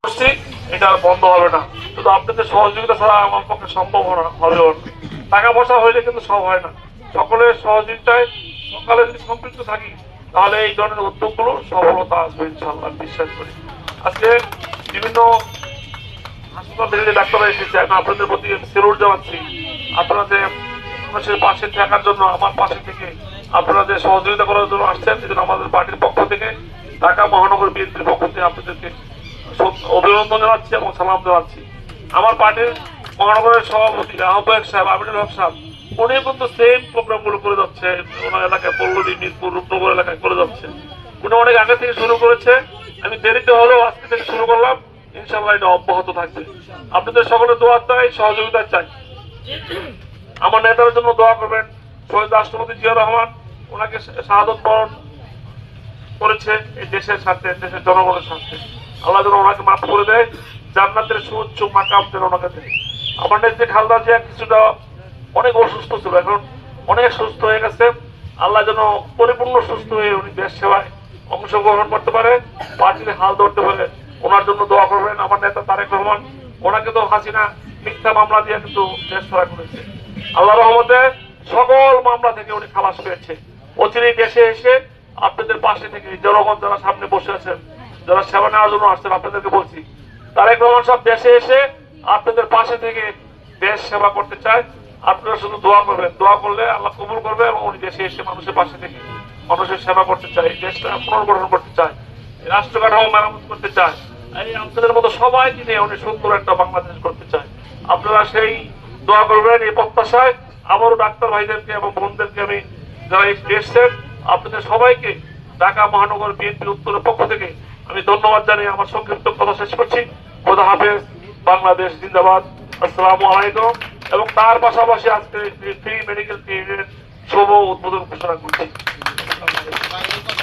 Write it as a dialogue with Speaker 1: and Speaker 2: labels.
Speaker 1: করছি, এটা আর বন্ধ হবে না। শুধু আপনাদের সহযোগিতা ছাড়া আমার পক্ষে সম্ভব হবেও না। টাকা পয়সা হইলে কিন্তু সব হয় না, সকলের সহযোগিতায় সকালে যদি সম্পৃক্ত থাকি তাহলে এই ধরনের উদ্যোগগুলো সফলতা আসবে ইনশাআল্লাহ বিশ্বাস করি। আজকে বিভিন্ন হাসপাতাল থেকে যে ডাক্তাররা এসেছে, আমি আপনাদের প্রতি সেলুট জানাচ্ছি। আপনারা যে মানুষের পাশে থাকার জন্য, আমার পাশে থেকে আপনারা যে সহযোগিতা করার জন্য আসছেন, সেজন্য আমাদের পার্টির পক্ষ থেকে, ঢাকা মহানগর বিএনপির পক্ষ থেকে আপনাদেরকে অভিনন্দন জানাচ্ছি এবং সালাম জানাচ্ছি। আমার পার্টির মহানগরের সভাপতি আহ্বায়ক সাহেব আমিনুল হক সাহেব, উনি কিন্তু সেম প্রোগ্রাম গুলো করে যাচ্ছে ওনার এলাকায়, পল্লবী, মিরপুর, রূপনগর এলাকায় করে যাচ্ছে। উনি অনেক আগে থেকে শুরু করেছে, আমি দেরিতে হলেও আজকে থেকে শুরু করলাম। ইনশাআল্লাহ এটা অব্যাহত থাকবে। আপনাদের সকলের দোয়া চাই, সহযোগিতা চাই। আমার নেতার জন্য দোয়া করবেন। শহীদ রাষ্ট্রপতি জিয়া রহমান, ওনাকে শাহাদত বরণ করেছে এই দেশের স্বার্থে, দেশের জনগণের স্বার্থে। আল্লাহ যেন ওনাকে মাফ করে দেয়, জান্নাতের সুউচ্চ মাকাম যেন ওনাকে দেয়। আমার নেত্রী খালেদা জিয়া কিছুটা অনেক অসুস্থ ছিল, এখন অনেক সুস্থ হয়ে গেছে। আল্লাহ যেন পরিপূর্ণ সুস্থ হয়ে উনি দেশ সেবায় অংশগ্রহণ করতে পারে, পার্টির হাল ধরতে পারে, ওনার জন্য দোয়া করবেন। আমার নেতা তারেক রহমান, ওনাকে তো হাসিনা মিথ্যা মামলা দিয়ে কিন্তু দেশ ছাড়া করেছে। আল্লাহ রহমতে সকল মামলা থেকে উনি খালাস পেয়েছে। অচিরেই দেশে এসে আপনাদের পাশে থেকে জনগণ যারা সামনে বসে আছেন, যারা সেবা নেওয়ার জন্য আসছেন, আপনাদেরকে বলছি, তারেক রহমান সব দেশে এসে আপনাদের পাশে থেকে দেশ সেবা করতে চায়। আপনারা শুধু দোয়া করবেন, দোয়া করলে আল্লাহ কবুল করবে এবং উনি দেশে এসে মানুষের পাশে থেকে মানুষের সেবা করতে চায়, দেশটা পুনর্গঠন করতে চায়, রাষ্ট্র কাঠামো মেরামত করতে চায়, এই আপনাদের মতো সবাইকে নিয়ে উনি সুন্দর একটা বাংলাদেশ করতে চায়। আপনারা সেই দোয়া করবেন এই প্রত্যাশায়। আবারও ডাক্তার ভাইদেরকে এবং বোনদেরকে আমি যারা এসছেন, আপনাদের সবাইকে ঢাকা মহানগর বিএনপির উত্তরের পক্ষ থেকে আমি ধন্যবাদ জানিয়ে আমার সংক্ষিপ্ত কথা শেষ করছি। খোদা হাফেজ, বাংলাদেশ জিন্দাবাদ, আসসালামু আলাইকুম। এবং তার পাশাপাশি আজকে ফ্রি মেডিকেল ক্লিনিকের শুভ উদ্বোধন ঘোষণা করছি।